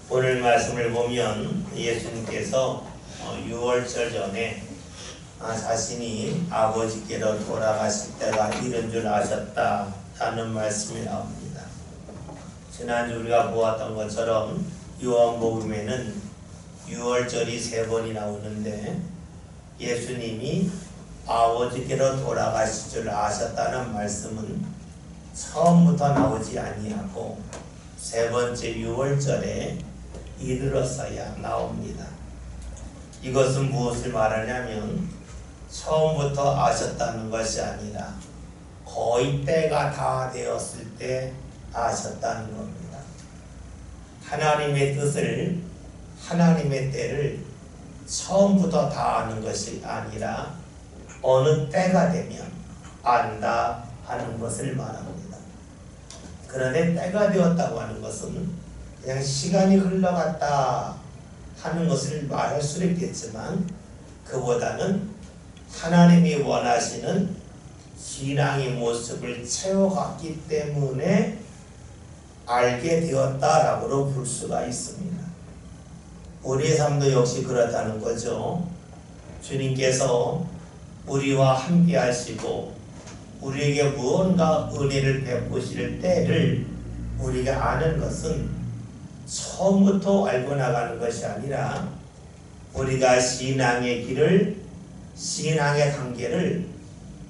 오늘 말씀을 보면 예수님께서 6월절 전에 자신이 아버지께로 돌아가실 때가 이른 줄 아셨다라는 말씀이 나옵니다. 지난주 우리가 보았던 것처럼 요한복음에는 6월절이 3번이 나오는데 예수님이 아버지께로 돌아가실 줄 아셨다는 말씀은 처음부터 나오지 아니하고 3번째 6월절에 이르렀어야 나옵니다. 이것은 무엇을 말하냐면 처음부터 아셨다는 것이 아니라 거의 때가 다 되었을 때 아셨다는 겁니다. 하나님의 뜻을, 하나님의 때를 처음부터 다 아는 것이 아니라 어느 때가 되면 안다 하는 것을 말합니다. 그런데 때가 되었다고 하는 것은 그냥 시간이 흘러갔다 하는 것을 말할 수는 있겠지만 그보다는 하나님이 원하시는 신앙의 모습을 채워갔기 때문에 알게 되었다라고 볼 수가 있습니다. 우리의 삶도 역시 그렇다는 거죠. 주님께서 우리와 함께 하시고 우리에게 무언가 은혜를 베푸실 때를 우리가 아는 것은 처음부터 알고 나가는 것이 아니라 우리가 신앙의 길을, 신앙의 단계를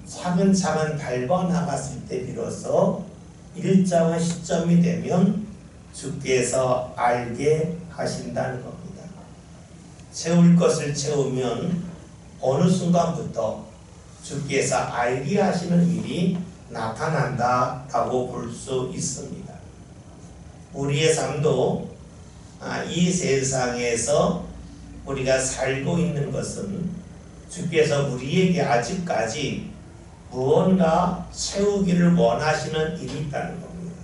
차근차근 밟아 나갔을 때 비로소 일정한 시점이 되면 주께서 알게 하신다는 겁니다. 채울 것을 채우면 어느 순간부터 주께서 알게 하시는 일이 나타난다라고 볼 수 있습니다. 우리의 삶도 이 세상에서 우리가 살고 있는 것은 주께서 우리에게 아직까지 무언가 채우기를 원하시는 일이 있다는 겁니다.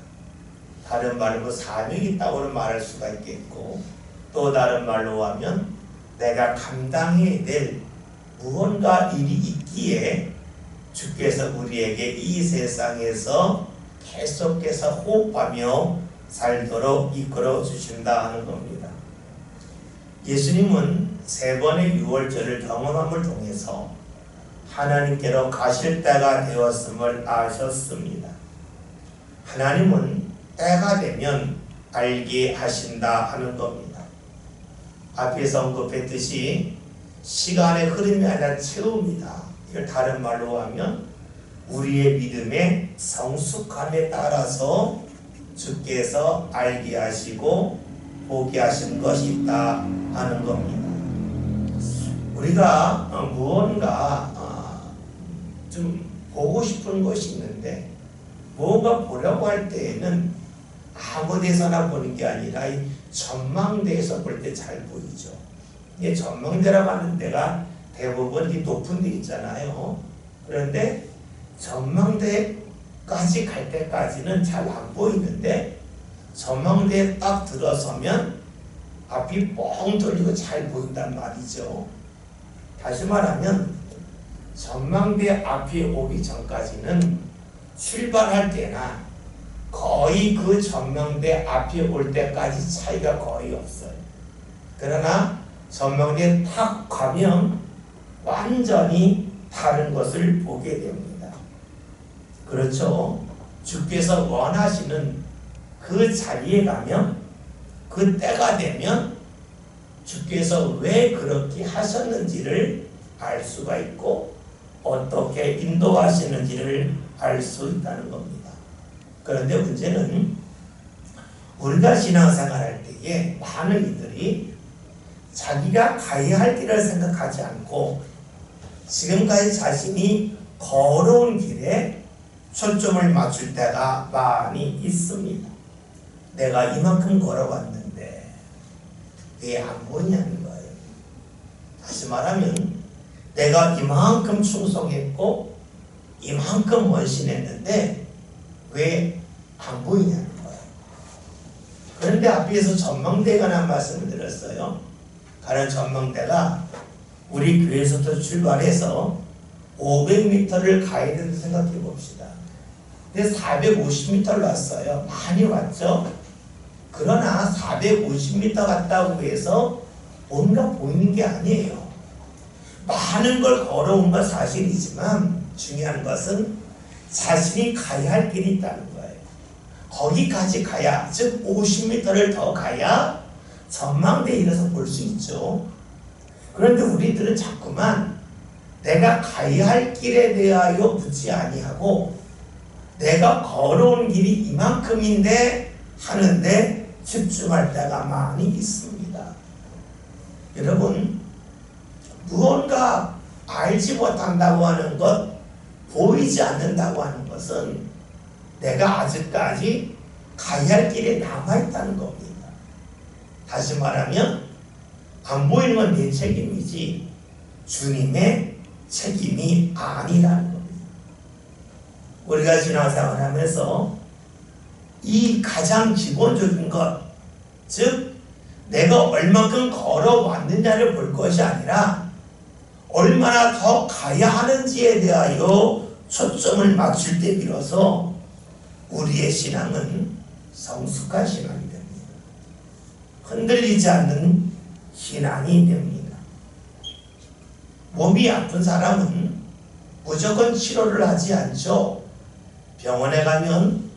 다른 말로 사명이 있다고 말할 수가 있겠고 또 다른 말로 하면 내가 감당해야 될 무언가 일이 있기에 주께서 우리에게 이 세상에서 계속해서 호흡하며 살도록 이끌어 주신다 하는 겁니다. 예수님은 3번의 6월절을 경험함을 통해서 하나님께로 가실 때가 되었음을 아셨습니다. 하나님은 때가 되면 알게 하신다 하는 겁니다. 앞에서 언급했듯이 시간의 흐름이 아니라 채움이다. 이걸 다른 말로 하면 우리의 믿음의 성숙함에 따라서 주께서 알게 하시고 보게 하신 것이 있다 하는 겁니다. 우리가 무언가 좀 보고 싶은 것이 있는데 무언가 보려고 할 때에는 아무 데서나 보는 게 아니라 이 전망대에서 볼 때 잘 보이죠. 이게 전망대라고 하는 데가 대부분 이 높은 데 있잖아요. 그런데 전망대까지 갈 때까지는 잘 안 보이는데 전망대에 딱 들어서면 앞이 뻥 뚫리고 잘 보인단 말이죠. 다시 말하면 전망대 앞이 오기 전까지는 출발할 때나 거의 그 전망대 앞이 올 때까지 차이가 거의 없어요. 그러나 전망대에 탁 가면 완전히 다른 것을 보게 됩니다. 그렇죠? 주께서 원하시는 그 자리에 가면 그 때가 되면 주께서 왜 그렇게 하셨는지를 알 수가 있고 어떻게 인도하시는지를 알 수 있다는 겁니다. 그런데 문제는 우리가 신앙생활할 때에 많은 이들이 자기가 가야 할 길을 생각하지 않고 지금까지 자신이 걸어온 길에 초점을 맞출 때가 많이 있습니다. 내가 이만큼 걸어왔는데 왜 안 보이냐는 거예요. 다시 말하면 내가 이만큼 충성했고 이만큼 헌신했는데 왜 안 보이냐는 거예요. 그런데 앞에서 전망대에 관한 말씀을 드렸어요. 가는 전망대가 우리 교회에서부터 출발해서 500m를 가야 된다고 생각해 봅시다. 근데 450m를 왔어요. 많이 왔죠? 그러나 450m 갔다고 해서 뭔가 보이는 게 아니에요. 많은 걸 걸어온 건 사실이지만 중요한 것은 자신이 가야 할 길이 있다는 거예요. 거기까지 가야, 즉 50m를 더 가야 전망대에 이르러서 볼 수 있죠. 그런데 우리들은 자꾸만 내가 가야 할 길에 대하여 묻지 아니하고 내가 걸어온 길이 이만큼인데 하는데 집중할 때가 많이 있습니다. 여러분, 무언가 알지 못한다고 하는 것, 보이지 않는다고 하는 것은 내가 아직까지 가야 할 길에 남아있다는 겁니다. 다시 말하면 안 보이는 건 내 책임이지 주님의 책임이 아니라는 겁니다. 우리가 신앙생활을 하면서 이 가장 기본적인 것, 즉 내가 얼만큼 걸어왔느냐를 볼 것이 아니라 얼마나 더 가야 하는지에 대하여 초점을 맞출 때 비로소 우리의 신앙은 성숙한 신앙이 됩니다. 흔들리지 않는 신앙이 됩니다. 몸이 아픈 사람은 무조건 치료를 하지 않죠. 병원에 가면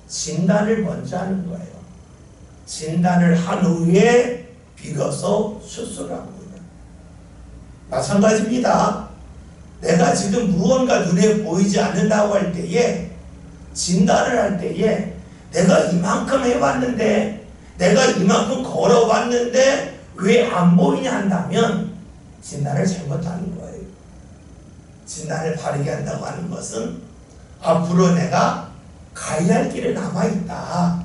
진단을 먼저 하는 거예요. 진단을 한 후에 비로소 수술합니다. 마찬가지입니다. 내가 지금 무언가 눈에 보이지 않는다고 할 때에, 진단을 할 때에 내가 이만큼 해봤는데, 내가 이만큼 걸어봤는데 왜 안 보이냐 한다면 진단을 잘못하는 거예요. 진단을 바르게 한다고 하는 것은 앞으로 내가 가야 할 길에 남아있다,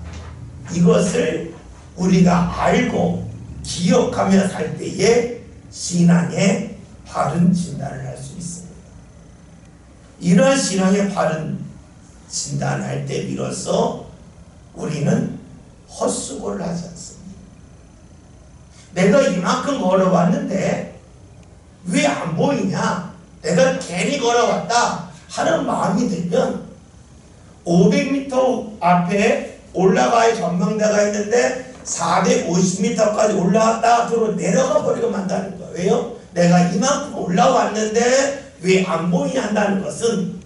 이것을 우리가 알고 기억하며 살 때에 신앙의 바른 진단을 할 수 있습니다. 이러한 신앙의 바른 진단을 할 때 비로소 우리는 헛수고를 하지 않습니다. 내가 이만큼 걸어왔는데 왜 안 보이냐, 내가 괜히 걸어왔다 하는 마음이 들면 500m 앞에 올라가야 전망대가 있는데 450m까지 올라왔다가 도로 내려가 버리고 만다는 거예요. 왜요? 내가 이만큼 올라왔는데 왜 안 보이냐 한다는 것은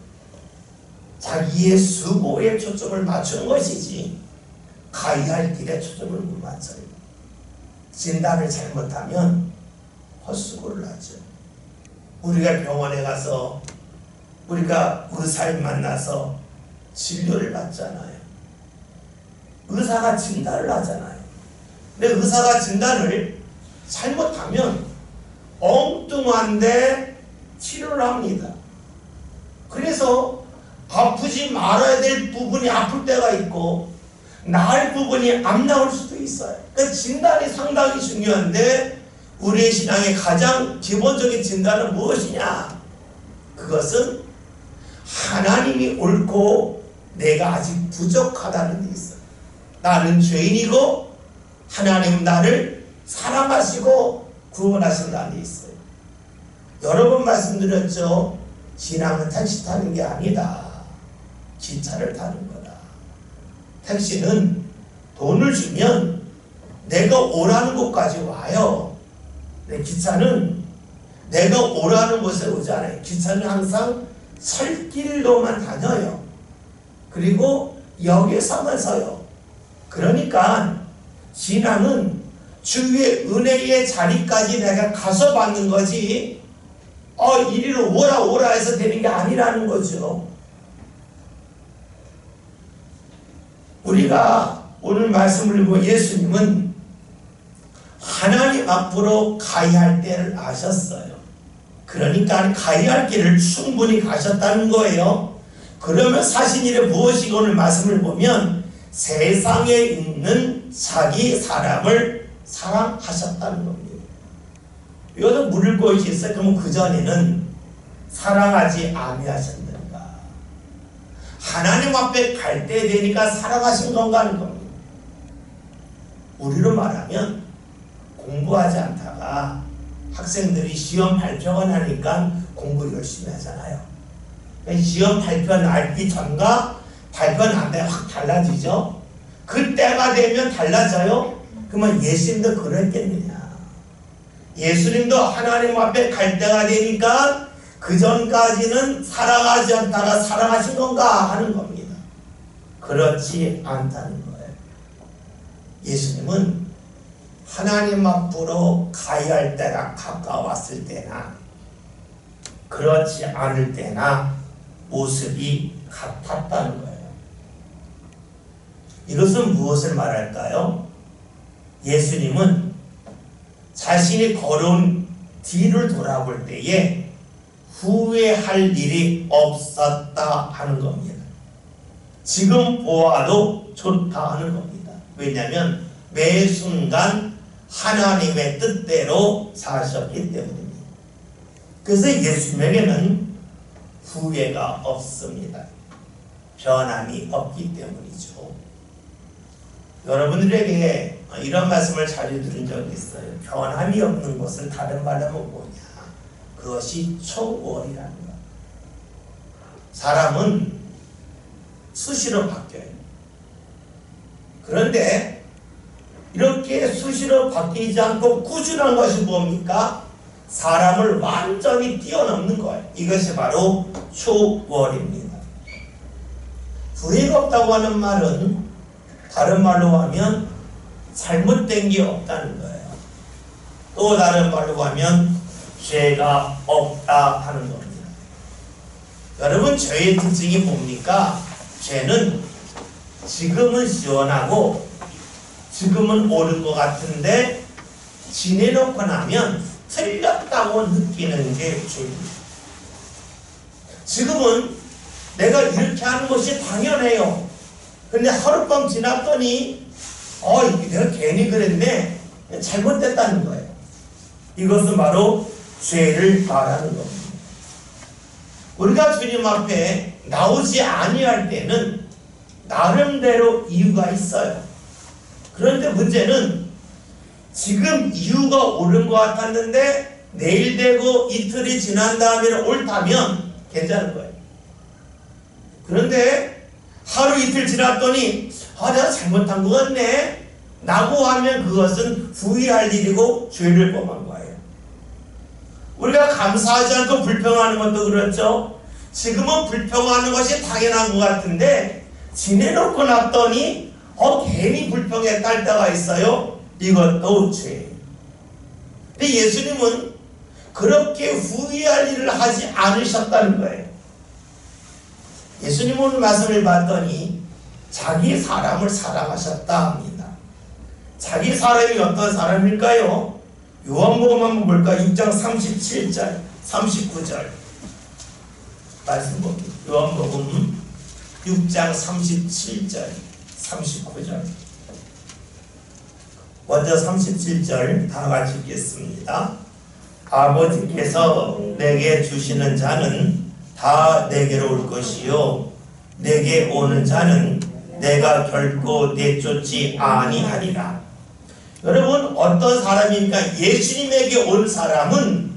자기의 수고에 초점을 맞추는 것이지 가야 할 길에 초점을 못 맞춰요. 진단을 잘못하면 헛수고를 하죠. 우리가 병원에 가서 우리가 의사를 만나서 진료를 받잖아요. 의사가 진단을 하잖아요. 근데 의사가 진단을 잘못하면 엉뚱한데 치료를 합니다. 그래서 아프지 말아야 될 부분이 아플 때가 있고 나을 부분이 안 나올 수도 있어요. 그러니까 진단이 상당히 중요한데 우리의 신앙의 가장 기본적인 진단은 무엇이냐? 그것은 하나님이 옳고 내가 아직 부족하다는 게 있어요. 나는 죄인이고 하나님은 나를 사랑하시고 구원하신다는 게 있어요. 여러 번 말씀드렸죠. 신앙은 택시 타는 게 아니다. 기차를 타는 거다. 택시는 돈을 주면 내가 오라는 곳까지 와요. 근데 기차는 내가 오라는 곳에 오지 않아요. 기차는 항상 설길로만 다녀요. 그리고 역에서만 서요. 그러니까 신앙은 주의 은혜의 자리까지 내가 가서 받는 거지 이리로 오라 해서 되는 게 아니라는 거죠. 우리가 오늘 말씀을 읽고 예수님은 하나님 앞으로 가야 할 때를 아셨어요. 그러니까 가야 할 길을 충분히 가셨다는 거예요. 그러면 사신일에 무엇이고 오늘 말씀을 보면 세상에 있는 자기 사람을 사랑하셨다는 겁니다. 여기서 물을 것이 있어요. 그러면 그전에는 사랑하지 아니하셨는가? 하나님 앞에 갈 때 되니까 사랑하신 건가 하는 겁니다. 우리로 말하면 공부하지 않다가 학생들이 시험 발표가 나니까 공부 열심히 하잖아요. 시험 발표 나기 전과 발표 난 데 확 달라지죠. 그때가 되면 달라져요? 그러면 예수님도 그랬겠느냐? 예수님도 하나님 앞에 갈 때가 되니까 그 전까지는 살아가지 않다가 살아가신 건가 하는 겁니다. 그렇지 않다는 거예요. 예수님은 하나님 앞으로 가야 할 때가 가까웠을 때나 그렇지 않을 때나 모습이 같았다는 거예요. 이것은 무엇을 말할까요? 예수님은 자신이 걸어온 뒤를 돌아볼 때에 후회할 일이 없었다 하는 겁니다. 지금 보아도 좋다 하는 겁니다. 왜냐하면 매 순간 하나님의 뜻대로 사셨기 때문입니다. 그래서 예수님에게는 후회가 없습니다. 변함이 없기 때문이죠. 여러분들에게 이런 말씀을 자주 들은 적이 있어요. 변함이 없는 것을 다른 말로 하면 뭐냐? 그것이 초월이라는 것. 사람은 수시로 바뀌어요. 그런데 이렇게 수시로 바뀌지 않고 꾸준한 것이 뭡니까? 사람을 완전히 뛰어넘는 거예요. 이것이 바로 초월입니다. 후회가 없다고 하는 말은 다른 말로 하면 잘못된 게 없다는 거예요. 또 다른 말로 하면 죄가 없다 하는 겁니다. 여러분, 죄의 특징이 뭡니까? 죄는 지금은 시원하고 지금은 옳은 것 같은데 지내놓고 나면 틀렸다고 느끼는 게 죄입니다. 지금은 내가 이렇게 하는 것이 당연해요. 근데 하룻밤 지났더니 내가 괜히 그랬네. 잘못됐다는 거예요. 이것은 바로 죄를 말하는 겁니다. 우리가 주님 앞에 나오지 아니할 때는 나름대로 이유가 있어요. 그런데 문제는 지금 이유가 옳은 것 같았는데 내일 되고 이틀이 지난 다음에 옳다면 괜찮은 거예요. 그런데 하루 이틀 지났더니 내가 잘못한 것 같네 라고 하면 그것은 후회할 일이고 죄를 범한 거예요. 우리가 감사하지 않고 불평하는 것도 그렇죠. 지금은 불평하는 것이 당연한 것 같은데 지내놓고 났더니 괜히 불평했다 할 때가 있어요. 이것도 죄예요. 근데 예수님은 그렇게 후회할 일을 하지 않으셨다는 거예요. 예수님 오늘 말씀을 봤더니 자기 사람을 사랑하셨다 합니다. 자기 사람이 어떤 사람일까요? 요한복음 한번 볼까? 6장 37절 39절 말씀 봅니다. 요한복음 6장 37절 39절 먼저 37절 다 같이 읽겠습니다. 아버지께서 내게 주시는 자는 다 내게로 올 것이요 내게 오는 자는 내가 결코 내쫓지 아니하리라. 여러분, 어떤 사람입니까? 예수님에게 온 사람은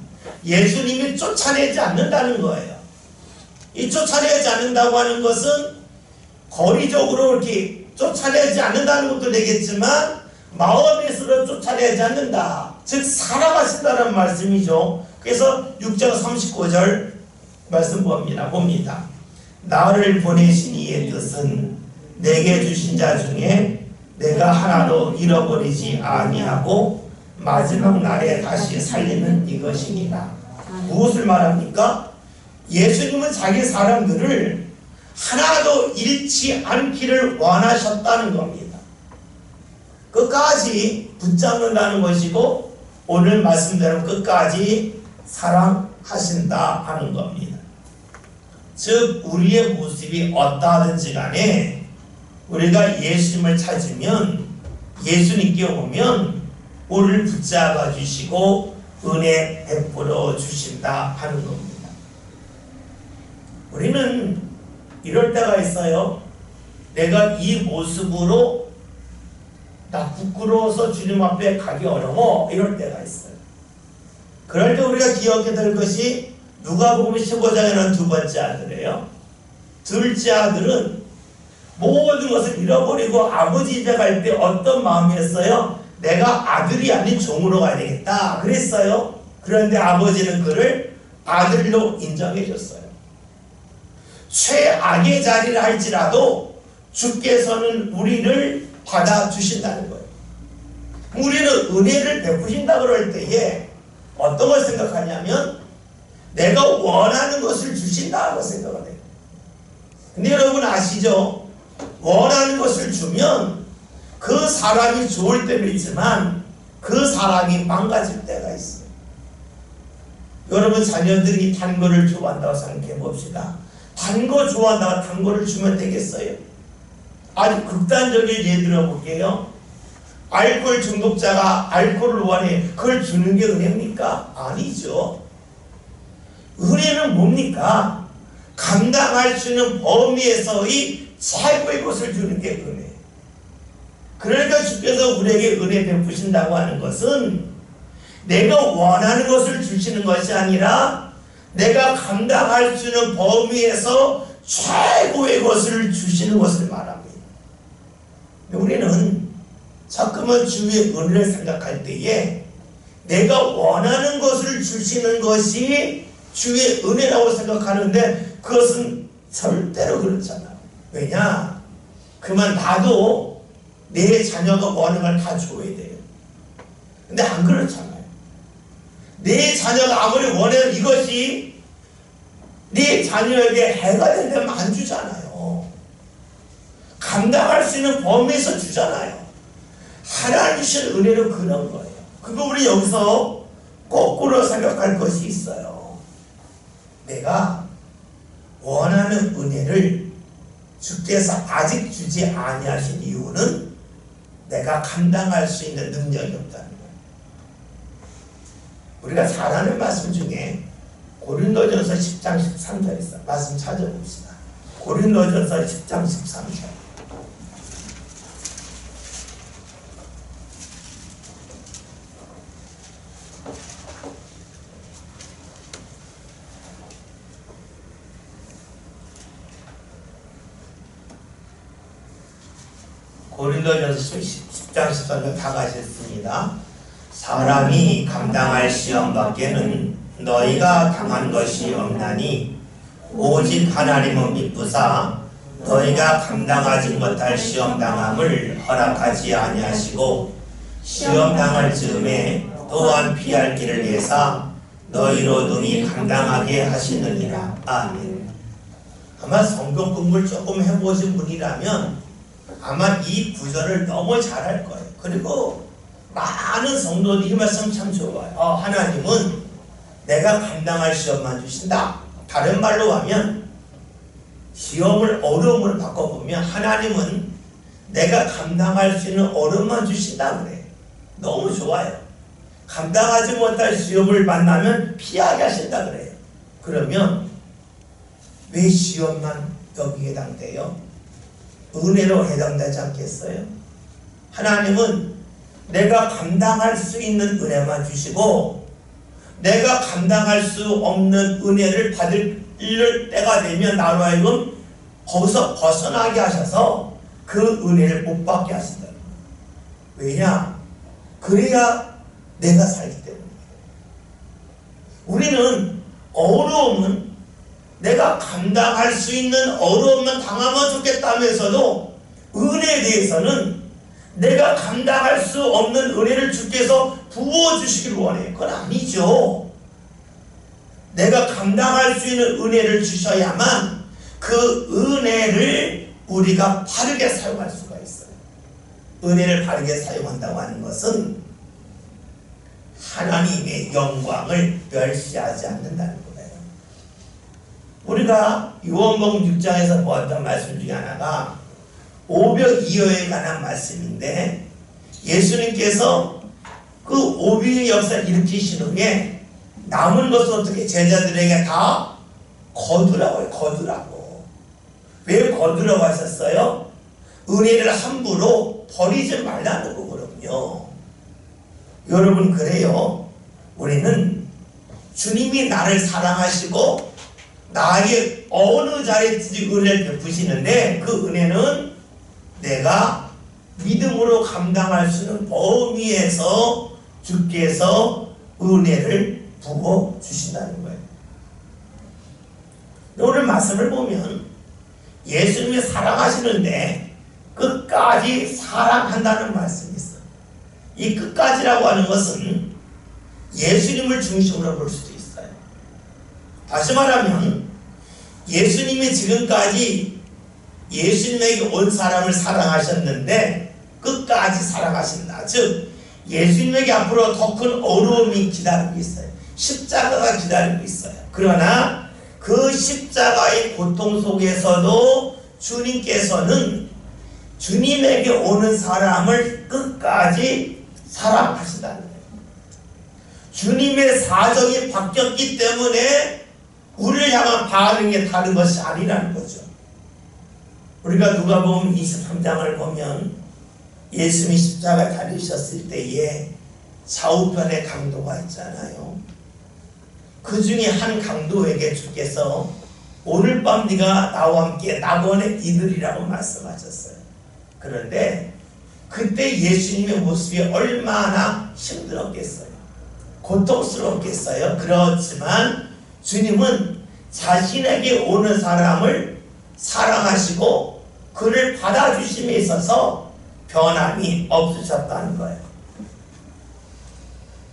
예수님이 쫓아내지 않는다는 거예요. 이 쫓아내지 않는다고 하는 것은 거리적으로 이렇게 쫓아내지 않는다는 것도 되겠지만 마음에서 쫓아내지 않는다. 즉 살아가신다는 말씀이죠. 그래서 6장 39절 말씀 봅니다. 나를 보내신 이의 뜻은 내게 주신 자 중에 내가 하나도 잃어버리지 아니하고 마지막 날에 다시 살리는 이것이니라. 무엇을 말합니까? 예수님은 자기 사람들을 하나도 잃지 않기를 원하셨다는 겁니다. 끝까지 붙잡는다는 것이고 오늘 말씀대로 끝까지 사랑하신다 하는 겁니다. 즉 우리의 모습이 어떠하든지 간에 우리가 예수님을 찾으면 예수님께 오면 우리를 붙잡아 주시고 은혜 베풀어 주신다 하는 겁니다. 우리는 이럴 때가 있어요. 내가 이 모습으로 나 부끄러워서 주님 앞에 가기 어려워 이럴 때가 있어요. 그럴 때 우리가 기억해야 될 것이 누가복음 15장에는 두 번째 아들이에요. 둘째 아들은 모든 것을 잃어버리고 아버지 집에 갈 때 어떤 마음이었어요? 내가 아들이 아닌 종으로 가야 되겠다 그랬어요. 그런데 아버지는 그를 아들로 인정해 줬어요. 최악의 자리를 할지라도 주께서는 우리를 받아주신다는 거예요. 우리는 은혜를 베푸신다 그럴 때에 어떤 걸 생각하냐면 내가 원하는 것을 주신다고 생각을 해요. 근데 여러분 아시죠? 원하는 것을 주면 그 사람이 좋을 때도 있지만 그 사람이 망가질 때가 있어요. 여러분 자녀들이 단 거를 좋아한다고 생각해 봅시다. 단 거 좋아한다고 단 거를 주면 되겠어요? 아주 극단적인 예 들어볼게요. 알코올 중독자가 알코올을 원해 그걸 주는 게 은혜입니까? 아니죠. 은혜는 뭡니까? 감당할 수 있는 범위에서의 최고의 것을 주는 게 은혜. 그러니까 주께서 우리에게 은혜 베푸신다고 하는 것은 내가 원하는 것을 주시는 것이 아니라 내가 감당할 수 있는 범위에서 최고의 것을 주시는 것을 말합니다. 우리는 자꾸만 주의 은혜를 생각할 때에 내가 원하는 것을 주시는 것이 주의 은혜라고 생각하는데 그것은 절대로 그렇잖아요. 왜냐? 그만 나도 내 자녀가 원하는 걸 다 줘야 돼요. 근데 안 그렇잖아요. 내 자녀가 아무리 원해도 이것이 내 자녀에게 해가 된다면 안 주잖아요. 감당할 수 있는 범위에서 주잖아요. 하나님 주신 은혜는 그런 거예요. 그거 우리 여기서 거꾸로 생각할 것이 있어요. 내가 원하는 은혜를 주께서 아직 주지 아니하신 이유는 내가 감당할 수 있는 능력이 없다는 거예요. 우리가 잘 아는 말씀 중에 고린도전서 10장 13절 있어요. 말씀 찾아봅시다. 고린도전서 10장 13절. 고린도전서 10장 13절 다 가셨습니다. 사람이 감당할 시험 밖에는 너희가 당한 것이 없나니 오직 하나님은 미쁘사 너희가 감당하지 못할 시험 당함을 허락하지 아니하시고 시험 당할 즈음에 또한 피할 길을 내사 너희로 능히 감당하게 하시느니라. 아멘. 아마 성경 공부를 조금 해보신 분이라면 아마 이 구절을 너무 잘할 거예요. 그리고 많은 성도들이 이 말씀 참 좋아요. 하나님은 내가 감당할 시험만 주신다. 다른 말로 하면 시험을 어려움으로 바꿔보면 하나님은 내가 감당할 수 있는 어려움만 주신다 그래요. 너무 좋아요. 감당하지 못할 시험을 만나면 피하게 하신다 그래요. 그러면 왜 시험만 여기에 해당돼요? 은혜로 해당되지 않겠어요? 하나님은 내가 감당할 수 있는 은혜만 주시고 내가 감당할 수 없는 은혜를 받을 때가 되면 나로 하여금 거기서 벗어나게 하셔서 그 은혜를 못 받게 하신다. 왜냐? 그래야 내가 살기 때문이에요. 우리는 어려움은 내가 감당할 수 있는 어려움만 당하면 좋겠다면서도 은혜에 대해서는 내가 감당할 수 없는 은혜를 주께서 부어주시길 원해요. 그건 아니죠. 내가 감당할 수 있는 은혜를 주셔야만 그 은혜를 우리가 바르게 사용할 수가 있어요. 은혜를 바르게 사용한다고 하는 것은 하나님의 영광을 멸시하지 않는다는 거예요. 우리가 요한복음 6장에서 보았던 말씀 중에 하나가 오병이어에 관한 말씀인데 예수님께서 그 오병이어 역사를 일으키신 후에 남은 것을 어떻게 제자들에게 다 거두라고 해요. 거두라고. 왜 거두라고 하셨어요? 은혜를 함부로 버리지 말라는 거거든요. 여러분 그래요. 우리는 주님이 나를 사랑하시고 나에게 어느 자리든지 은혜를 베푸시는데 그 은혜는 내가 믿음으로 감당할 수 있는 범위에서 주께서 은혜를 부어주신다는 거예요. 오늘 말씀을 보면 예수님이 사랑하시는데 끝까지 사랑한다는 말씀이 있어요. 이 끝까지라고 하는 것은 예수님을 중심으로 볼 수도 있어요. 다시 말하면 예수님이 지금까지 예수님에게 온 사람을 사랑하셨는데 끝까지 사랑하신다. 즉 예수님에게 앞으로 더 큰 어려움이 기다리고 있어요. 십자가가 기다리고 있어요. 그러나 그 십자가의 고통 속에서도 주님께서는 주님에게 오는 사람을 끝까지 사랑하신다는 거예요. 주님의 사정이 바뀌었기 때문에 우리를 향한 반응이 다른 것이 아니라는 거죠. 우리가 누가복음 23장을 보면 예수님이 십자가에 달리셨을 때에 좌우편에 강도가 있잖아요. 그 중에 한 강도에게 주께서 오늘 밤 네가 나와 함께 낙원에 이르리라고 말씀하셨어요. 그런데 그때 예수님의 모습이 얼마나 힘들었겠어요. 고통스럽겠어요. 그렇지만 주님은 자신에게 오는 사람을 사랑하시고 그를 받아주심에 있어서 변함이 없으셨다는 거예요.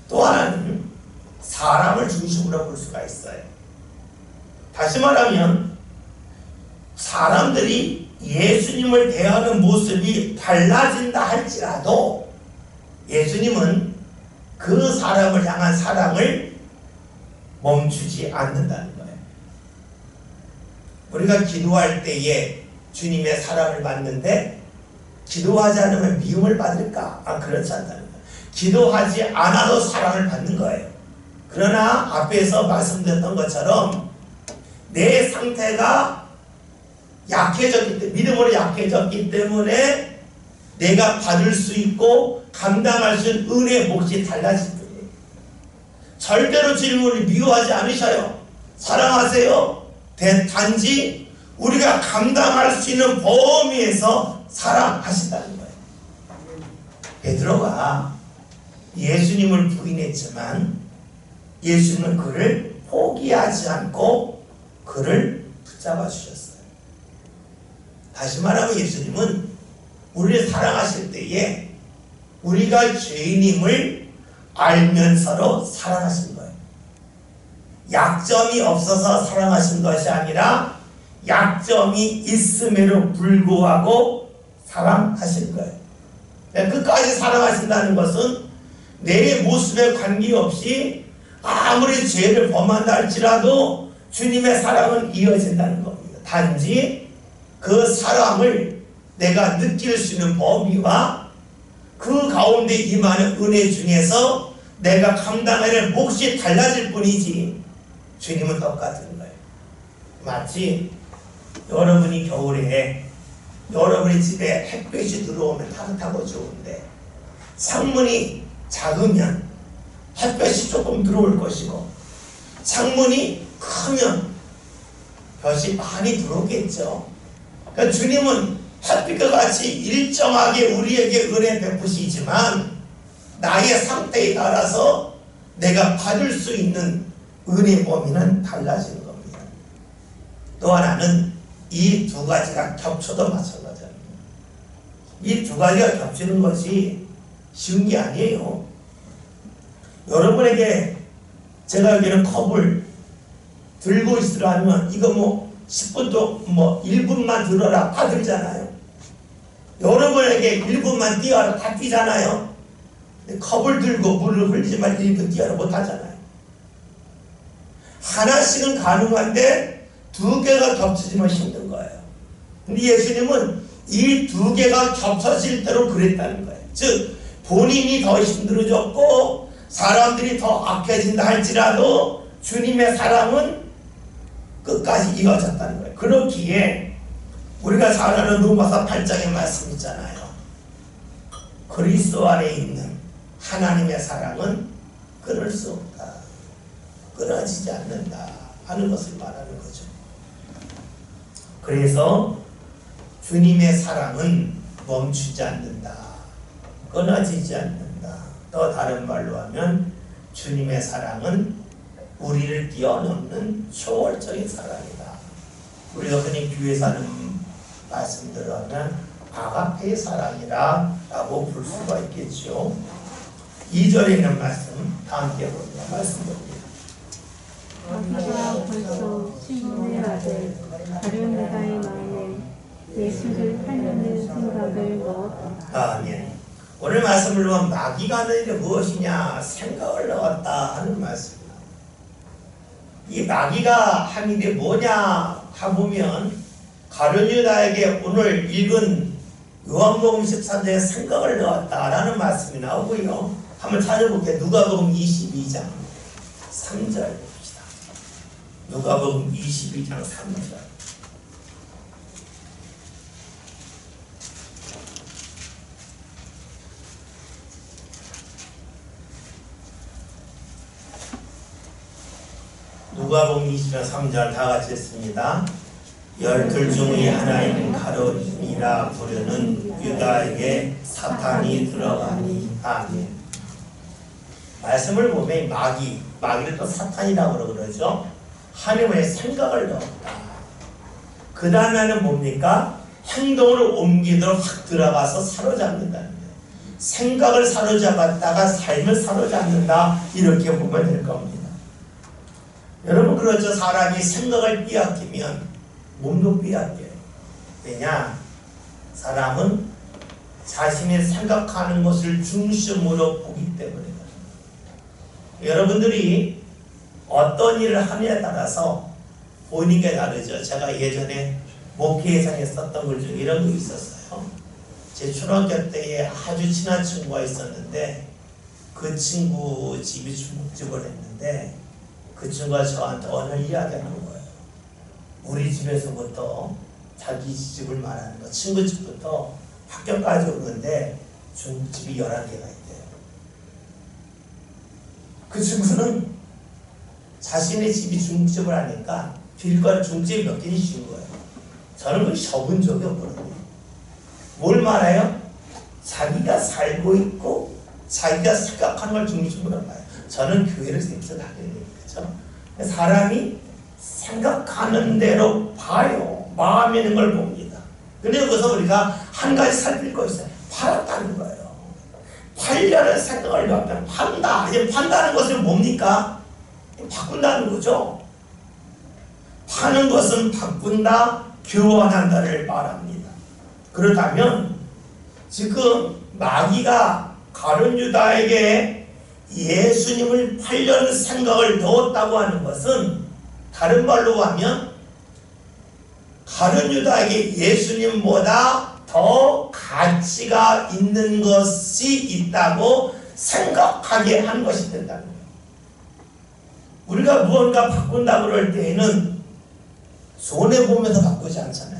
또 하나는 사람을 중심으로 볼 수가 있어요. 다시 말하면 사람들이 예수님을 대하는 모습이 달라진다 할지라도 예수님은 그 사람을 향한 사랑을 멈추지 않는다는 거예요. 우리가 기도할 때에 주님의 사랑을 받는데 기도하지 않으면 미움을 받을까? 그렇지 않다는 거예요. 기도하지 않아도 사랑을 받는 거예요. 그러나 앞에서 말씀드렸던 것처럼 내 상태가 약해졌기 때문에, 믿음으로 약해졌기 때문에 내가 받을 수 있고 감당할 수 있는 은혜의 몫이 달라질 뿐이에요. 절대로 주님을 미워하지 않으셔요. 사랑하세요. 단지 우리가 감당할 수 있는 범위에서 사랑하신다는 거예요. 베드로가 예수님을 부인했지만 예수님은 그를 포기하지 않고 그를 붙잡아 주셨어요. 다시 말하면 예수님은 우리를 사랑하실 때에 우리가 죄인임을 알면서도 사랑하신 거예요. 약점이 없어서 사랑하신 것이 아니라 약점이 있음에도 불구하고 사랑하실 거예요. 끝까지 사랑하신다는 것은 내 모습에 관계없이 아무리 죄를 범한다 할지라도 주님의 사랑은 이어진다는 겁니다. 단지 그 사랑을 내가 느낄 수 있는 범위와 그 가운데 임하는 은혜 중에서 내가 감당해야 할 몫이 달라질 뿐이지 주님은 똑같은 거예요. 마치 여러분이 겨울에 여러분의 집에 햇볕이 들어오면 따뜻하고 좋은데 창문이 작으면 햇볕이 조금 들어올 것이고 창문이 크면 볕이 많이 들어오겠죠. 그러니까 주님은 햇빛과 같이 일정하게 우리에게 은혜 베푸시지만 나의 상태에 따라서 내가 받을 수 있는 은혜 범위는 달라지는 겁니다. 또 하나는 이 두 가지가 겹쳐도 마찬가지입니다. 이 두 가지가 겹치는 것이 쉬운 게 아니에요. 여러분에게 제가 여기는 컵을 들고 있으라 하면 이거 뭐 10분도 뭐 1분만 들어라 다 들잖아요. 여러분에게 1분만 뛰어라 다 뛰잖아요. 컵을 들고 물을 흘리지만 1분 뛰어라 못 하잖아요. 하나씩은 가능한데 두 개가 겹쳐지면 힘든 거예요. 근데 예수님은 이 두 개가 겹쳐질 대로 그랬다는 거예요. 즉 본인이 더 힘들어졌고 사람들이 더 악해진다 할지라도 주님의 사랑은 끝까지 이어졌다는 거예요. 그렇기에 우리가 잘 아는 로마서 8장의 말씀 있잖아요. 그리스도 안에 있는 하나님의 사랑은 끊을 수 없다. 끊어지지 않는다 하는 것을 말하는 거죠. 그래서 주님의 사랑은 멈추지 않는다. 끊어지지 않는다. 또 다른 말로 하면 주님의 사랑은 우리를 뛰어넘는 초월적인 사랑이다. 우리가 흔히 교회에서 하는 말씀대로 하면 아가페의 사랑이라고 볼 수가 있겠죠. 2절에 있는 말씀 다 함께 봅니다. 말씀드립니다. 마귀가 벌써 시몬의 아들 가룟유다의 마음에 예수를 팔려는 생각을 넣었다. 아멘. 오늘 말씀을 보면 마귀가 하는 일이 무엇이냐 생각을 넣었다 하는 말씀입니다. 이 마귀가 한 일이 뭐냐 하보면 가룟유다에게 오늘 읽은 요한복음 14장에 생각을 넣었다라는 말씀이 나오고요. 한번 찾아볼게요. 누가복음 22장 3절 봅시다. 누가복음 22장 3절. 누가복음 20장 3절 다 같이 했습니다. 12 중의 하나인 가룟이라 부르는 유다에게 사탄이 들어가니. 아멘. 말씀을 보면 마귀를 또 사탄이라고 그러죠. 하나님의 생각을 넣었다. 그 다음에는 뭡니까? 행동을 옮기도록 확 들어가서 사로잡는다는 거예요. 생각을 사로잡았다가 삶을 사로잡는다. 이렇게 보면 될 겁니다. 여러분 그렇죠. 사람이 생각을 빼앗기면 몸도 빼앗겨요. 왜냐? 사람은 자신이 생각하는 것을 중심으로 보기 때문에 여러분들이 어떤 일을 하느냐에 따라서 보이는 게 다르죠. 제가 예전에 목회에서 썼던 글 중에 이런 거 있었어요. 제 초등학교 때에 아주 친한 친구가 있었는데 그 친구 집이 중국집을 했는데 그 친구가 저한테 어느 이야기하는 거예요. 우리 집에서부터 자기 집을 말하는 거. 친구 집부터 학교까지 오는데 중국집이 11개가 있대요. 그 친구는 자신의 집이 중국집을 하니까 길거리 중국집이 몇 개씩 준 거예요. 저는 그걸 접은 적이 없거든요. 뭘 말해요? 자기가 살고 있고 자기가 생각하는 걸 중심으로 봐요. 저는 교회를 생겨서 다니는 거죠. 사람이 생각하는 대로 봐요. 마음에 있는 걸 봅니다. 근데 여기서 우리가 한 가지 살필 거 있어요. 팔았다는 거예요. 팔려는 생각을 넣으면 판다. 이제 판다는 것은 뭡니까? 바꾼다는 거죠. 파는 것은 바꾼다, 교환한다를 말합니다. 그렇다면 지금 마귀가 가룟유다에게 예수님을 팔려는 생각을 넣었다고 하는 것은 다른 말로 하면 가룟유다에게 예수님보다 더 가치가 있는 것이 있다고 생각하게 한 것이 된다는 거예요. 우리가 무언가 바꾼다 그럴 때에는 손해보면서 바꾸지 않잖아요.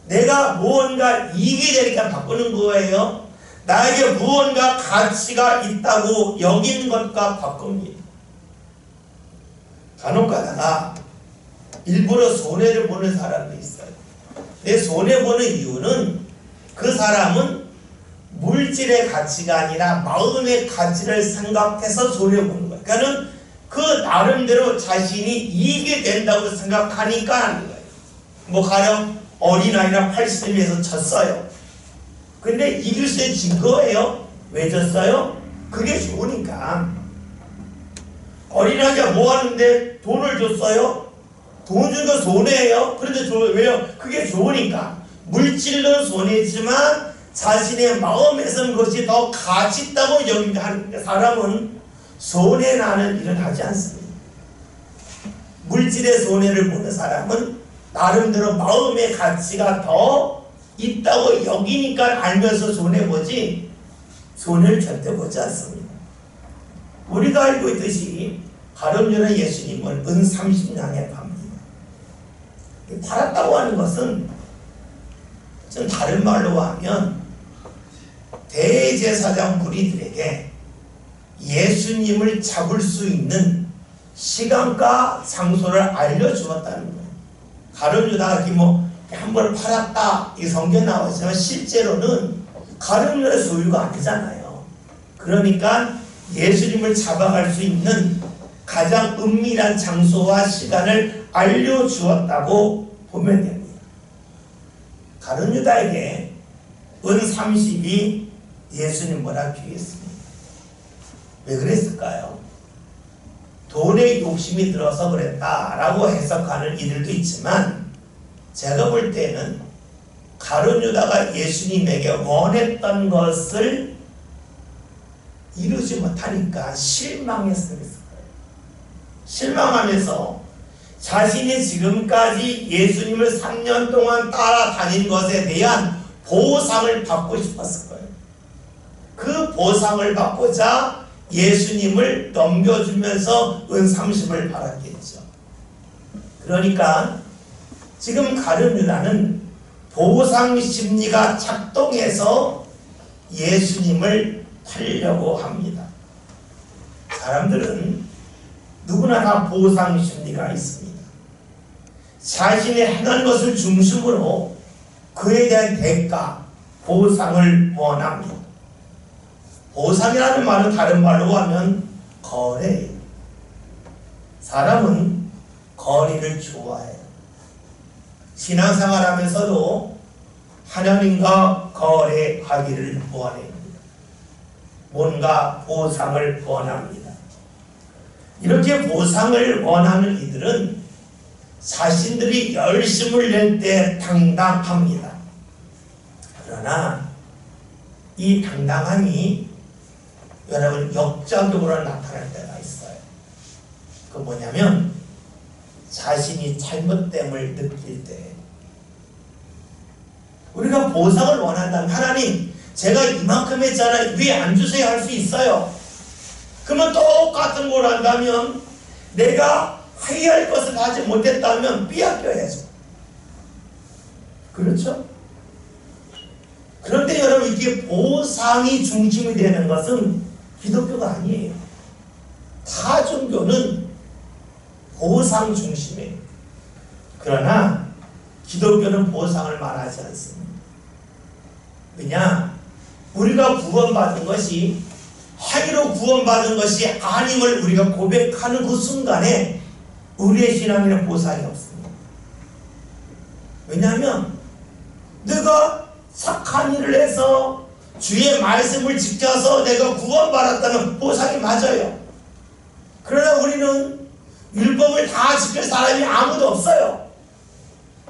내가 무언가 이익이 되니까 바꾸는 거예요. 나에게 무언가 가치가 있다고 여긴 것과 바꿉니다. 간혹 가다가 일부러 손해를 보는 사람도 있어요. 내 손해보는 이유는 그 사람은 물질의 가치가 아니라 마음의 가치를 생각해서 손해보는 거예요. 그러니까 그 나름대로 자신이 이익이 된다고 생각하니까 하는 거예요. 뭐 가령 어린아이랑 80m에서 졌어요. 근데 이길 수 있는 증거예요. 왜 졌어요? 그게 좋으니까. 어린아이가 뭐 하는데 돈을 줬어요? 돈 준 건 손해예요. 그런데 왜요? 그게 좋으니까. 물질은 손해지만 자신의 마음에서는 그것이 더 가치 있다고 여기는 사람은 손해나는 일은 하지 않습니다. 물질의 손해를 보는 사람은 나름대로 마음의 가치가 더 있다고 여기니까 알면서 손해보지 손해를 절대 보지 않습니다. 우리가 알고 있듯이 가룟유다 예수님을 은 30냥에 팝니다. 팔았다고 하는 것은 좀 다른 말로 하면 대제사장 무리들에게 예수님을 잡을 수 있는 시간과 장소를 알려주었다는 거예요. 가룟유다가 한 번 팔았다 이 성경 나오지만 실제로는 가룟유다의 소유가 아니잖아요. 그러니까 예수님을 잡아갈 수 있는 가장 은밀한 장소와 시간을 알려주었다고 보면 됩니다. 가룟유다에게 은 30이 예수님보다 귀했습니다. 왜 그랬을까요? 돈에 욕심이 들어서 그랬다라고 해석하는 이들도 있지만 제가 볼 때는 가룟유다가 예수님에게 원했던 것을 이루지 못하니까 실망했을 거예요. 실망하면서 자신이 지금까지 예수님을 3년 동안 따라다닌 것에 대한 보상을 받고 싶었을 거예요. 그 보상을 받고자 예수님을 넘겨주면서 은 30을 받았겠죠. 그러니까 지금 가룟유다는 보상 심리가 작동해서 예수님을 팔려고 합니다. 사람들은 누구나 다 보상 심리가 있습니다. 자신이 행한 것을 중심으로 그에 대한 대가, 보상을 원합니다. 보상이라는 말은 다른 말로 하면 거래예요. 사람은 거래를 좋아해요. 신앙생활 하면서도 하나님과 거래하기를 원합니다. 뭔가 보상을 원합니다. 이렇게 보상을 원하는 이들은 자신들이 열심을 낼 때 당당합니다. 그러나 이 당당함이 여러분 역작용으로 나타날 때가 있어요. 그 뭐냐면 자신이 잘못됨을 느낄 때 우리가 보상을 원한다면 하나님 제가 이만큼 했잖아요. 왜 안 주세요? 할 수 있어요. 그러면 똑같은 걸 한다면 내가 회의할 것을 하지 못했다면 빼앗겨야죠. 그렇죠? 그런데 여러분 이게 보상이 중심이 되는 것은 기독교가 아니에요. 타 종교는 보상 중심이에요. 그러나 기독교는 보상을 말하지 않습니다. 왜냐? 우리가 구원받은 것이 행위로 구원받은 것이 아님을 우리가 고백하는 그 순간에 우리의 신앙에는 보상이 없습니다. 왜냐하면 내가 착한 일을 해서 주의 말씀을 지켜서 내가 구원받았다는 보상이 맞아요. 그러나 우리는 율법을 다 지킬 사람이 아무도 없어요.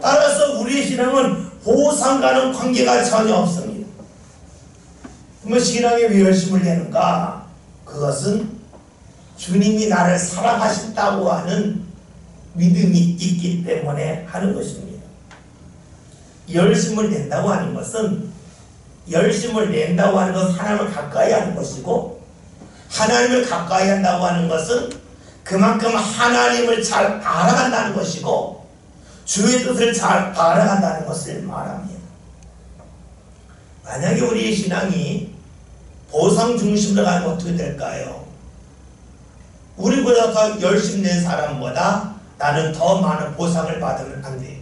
따라서 우리의 신앙은 보상과는 관계가 전혀 없습니다. 그러면 신앙에 왜 열심을 내는가? 그것은 주님이 나를 사랑하신다고 하는 믿음이 있기 때문에 하는 것입니다. 열심을 낸다고 하는 것은 하나님을 가까이 하는 것이고, 하나님을 가까이 한다고 하는 것은 그만큼 하나님을 잘 알아간다는 것이고 주의 뜻을 잘 알아간다는 것을 말합니다. 만약에 우리의 신앙이 보상 중심으로 가면 어떻게 될까요? 우리보다 더 열심히 낸 사람보다 나는 더 많은 보상을 받으면 안 돼요.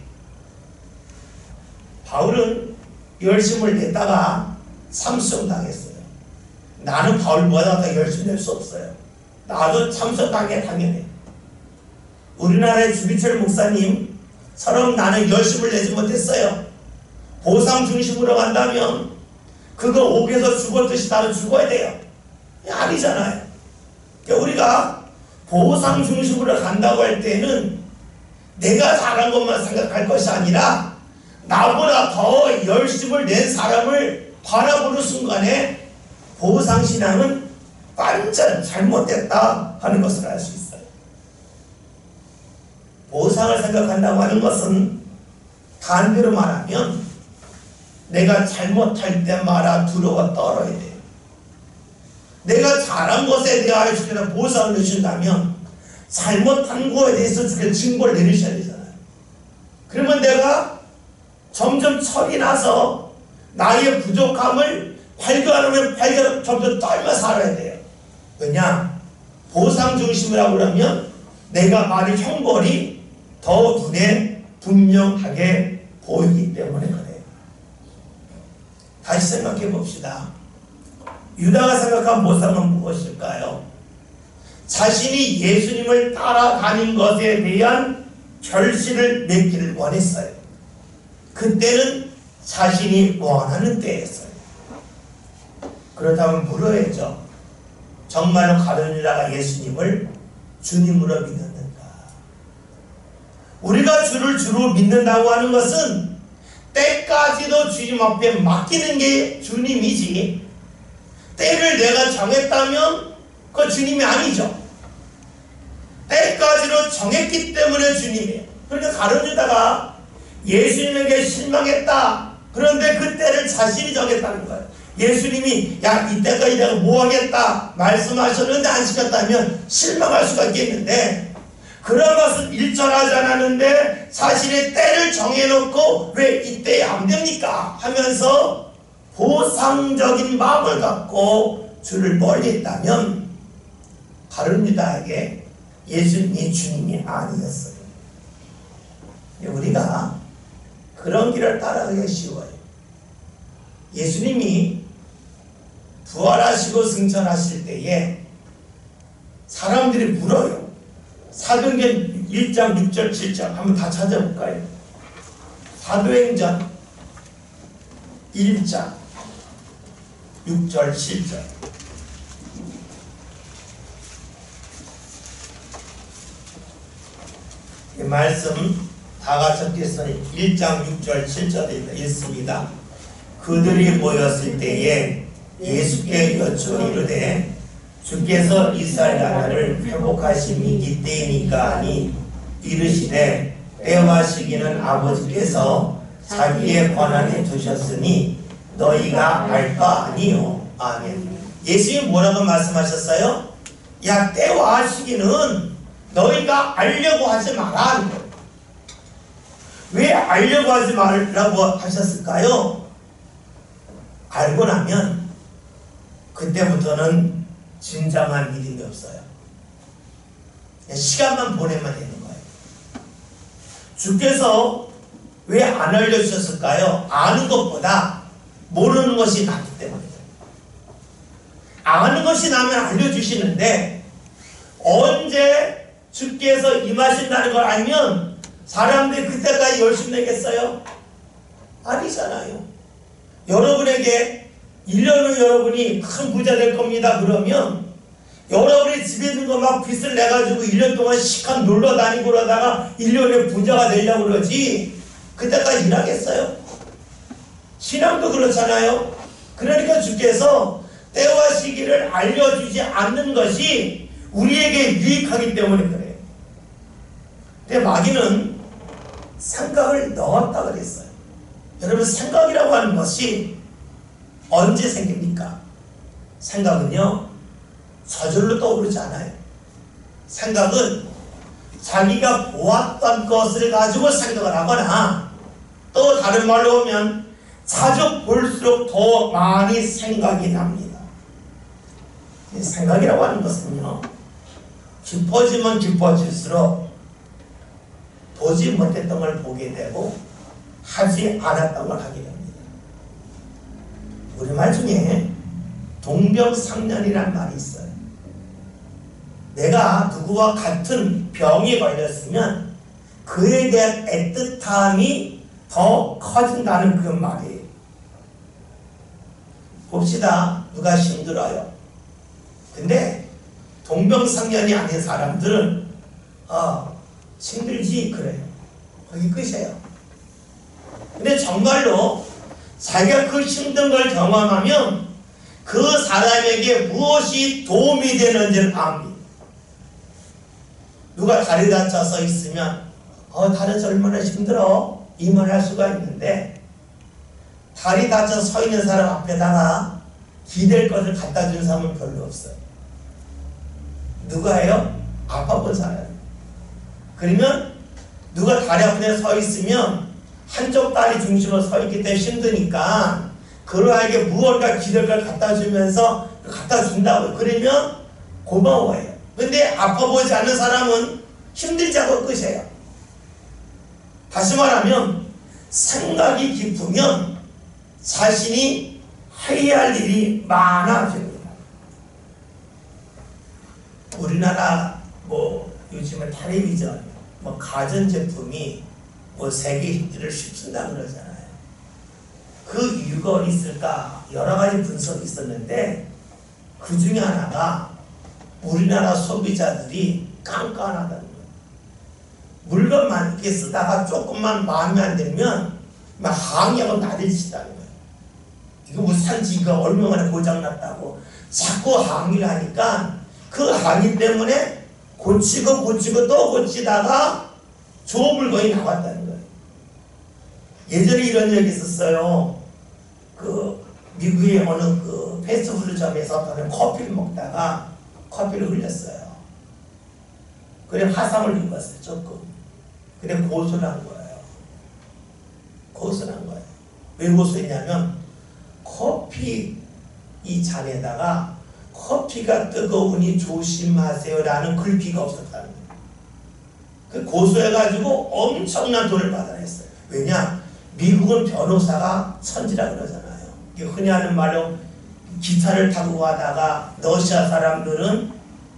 바울은 열심을 냈다가 참수당했어요. 나는 바울보다 더 열심히 낼 수 없어요. 나도 참수당해 당연해. 우리나라의 주기철 목사님처럼 나는 열심을 내지 못했어요. 보상 중심으로 간다면 그거 옥에서 죽었듯이 나는 죽어야 돼요. 아니잖아요. 우리가 보상 중심으로 간다고 할 때는 내가 잘한 것만 생각할 것이 아니라 나보다 더 열심을 낸 사람을 바라보는 순간에 보상신앙은 완전 잘못됐다 하는 것을 알 수 있어요. 보상을 생각한다고 하는 것은 반대로 말하면 내가 잘못할 때마다 두려워 떨어야 돼요. 내가 잘한 것에 대하여 주께서 보상을 주신다면 잘못한 것에 대해서 주께서 증거를 내리셔야 되잖아요. 그러면 내가 점점 철이 나서 나의 부족함을 발견하면 점점 떨며 살아야 돼요. 왜냐? 보상 중심이라고 그러면 내가 말의 형벌이 더 눈에 분명하게 보이기 때문에 그래요. 다시 생각해 봅시다. 유다가 생각한 보상은 무엇일까요? 자신이 예수님을 따라다닌 것에 대한 결실을 맺기를 원했어요. 그때는 자신이 원하는 때였어요. 그렇다면 물어야죠. 정말로 가룟 유다가 예수님을 주님으로 믿었는가? 우리가 주를 주로 믿는다고 하는 것은 때까지도 주님 앞에 맡기는 게 주님이지, 때를 내가 정했다면 그건 주님이 아니죠. 때까지로 정했기 때문에 주님이에요. 그러니까 가룟 유다가 예수님에게 실망했다. 그런데 그 때를 자신이 정했다는 거예요. 예수님이 야 이때까지 내가 뭐 하겠다 말씀하셨는데 안 지켰다면 실망할 수가 있겠는데, 그런 것은 일절하지 않았는데 자신의 때를 정해놓고 왜 이때에 안 됩니까 하면서 보상적인 마음을 갖고 주를 멀리했다면 가룟 유다에게 예수님이 주님이 아니었어요. 우리가 그런 길을 따라가기가 쉬워요. 예수님이 부활하시고 승천하실 때에 사람들이 물어요. 사도행전 1장 6절 7절 한번 다 찾아볼까요? 사도행전 1장 6절 7절. 이 말씀 다 같이 읽겠습니다. 1장 6절 7절에 있습니다. 그들이 모였을 때에 예수께 여쭈어 이르되 주께서 이스라엘 나라를 회복하심이 이때이니까 하니 이르시되 때와 시기는 아버지께서 자기의 권한에 두셨으니 너희가 알 바 아니요. 아멘. 예수님이 뭐라고 말씀하셨어요? 야 때와 시기는 너희가 알려고 하지 마라. 왜 알려고 하지 말라고 하셨을까요? 알고 나면 그때부터는 진정한 믿음이 없어요. 시간만 보내면 되는 거예요. 주께서 왜 안 알려주셨을까요? 아는 것보다 모르는 것이 낫기 때문이에요. 아는 것이 나면 알려주시는데 언제 주께서 임하신다는 걸 알면 사람들이 그때까지 열심히 내겠어요? 아니잖아요. 여러분에게 1년 후 여러분이 큰 부자 될 겁니다. 그러면 여러분이 집에 있는 거 막 빚을 내가지고 1년 동안 시간 놀러 다니고 그러다가 1년에 부자가 되려고 그러지 그때까지 일하겠어요? 신앙도 그렇잖아요. 그러니까 주께서 때와 시기를 알려주지 않는 것이 우리에게 유익하기 때문에 그래요. 근데 마귀는 생각을 넣었다 그랬어요. 여러분 생각이라고 하는 것이 언제 생깁니까? 생각은요 저절로 떠오르지 않아요. 생각은 자기가 보았던 것을 가지고 생각을 하거나 또 다른 말로 하면 자주 볼수록 더 많이 생각이 납니다. 생각이라고 하는 것은요 깊어지면 깊어질수록 보지 못했던 걸 보게 되고 하지 않았던 걸 하게 됩니다. 우리말 중에 동병상련이라는 말이 있어요. 내가 누구와 같은 병에 걸렸으면 그에 대한 애틋함이 더 커진다는 그 말이에요. 봅시다. 누가 힘들어요. 근데 동병상련이 아닌 사람들은 힘들지 그래요. 거기 끝이에요. 근데 정말로 자기가 그 힘든 걸 경험하면 그 사람에게 무엇이 도움이 되는지를 압니다. 누가 다리 다쳐 서 있으면 다리에서 얼마나 힘들어 이 말 할 수가 있는데 다리 다쳐 서 있는 사람 앞에다가 기댈 것을 갖다 준 사람은 별로 없어요. 누가예요? 아파 본 사람. 그러면 누가 다리 앞에 서 있으면 한쪽 다리 중심으로 서 있기 때문에 힘드니까 그러하게 무언가 기댈 걸 갖다 주면서 갖다 준다고요. 그러면 고마워해요. 근데 아파 보이지 않는 사람은 힘들지 않고 끝이에요. 다시 말하면 생각이 깊으면 자신이 해야 할 일이 많아집니다. 우리나라 뭐 요즘에 텔레비전, 뭐 가전제품이 뭐 세계 히트를 휩쓴다 그러잖아요. 그 이유가 어디 있을까? 여러 가지 분석이 있었는데 그 중에 하나가 우리나라 소비자들이 깐깐하다는 거예요. 물건만 이렇게 쓰다가 조금만 마음에 안 들면 막 항의하고 난리치다는 거예요. 이거 뭐 산지 이거 얼마 만에 고장났다고 자꾸 항의를 하니까 그 항의 때문에 고치고 또 고치다가 좋은 물건이 나왔다는 거예요. 예전에 이런 적이 있었어요. 그 미국의 어느 그 패스트푸드점에서 커피를 먹다가 커피를 흘렸어요. 그래 화상을 입었어요. 조금. 근데 고소를 한 거예요. 고소를 한 거예요. 왜 고소했냐면 커피 이 잔에다가 커피가 뜨거우니 조심하세요라는 글귀가 없었다는 거예요. 그 고소해가지고 엄청난 돈을 받아냈어요. 왜냐? 미국은 변호사가 천지라 그러잖아요. 흔히 하는 말로 기차를 타고 가다가 러시아 사람들은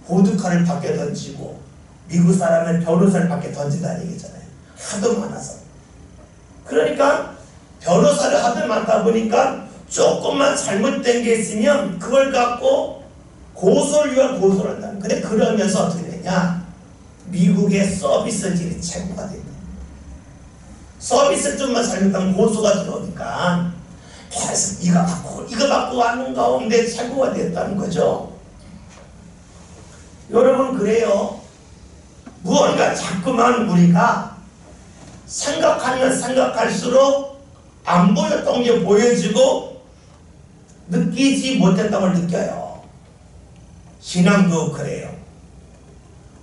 보드카를 밖에 던지고 미국 사람은 변호사를 밖에 던진다는 얘기잖아요. 하도 많아서. 그러니까 변호사를 하도 많다 보니까 조금만 잘못된 게 있으면 그걸 갖고 고소를 위한 고소를 한다. 근데 그러면서 어떻게 되냐? 미국의 서비스질이 최고가 됩니다. 서비스를 좀만 잘못하면 고소가 들어오니까 계속 이거 받고 하는 가운데 최고가 됐다는 거죠. 여러분 그래요. 무언가 자꾸만 우리가 생각하면 생각할수록 안 보였던 게 보여지고 느끼지 못했던 걸 느껴요. 신앙도 그래요.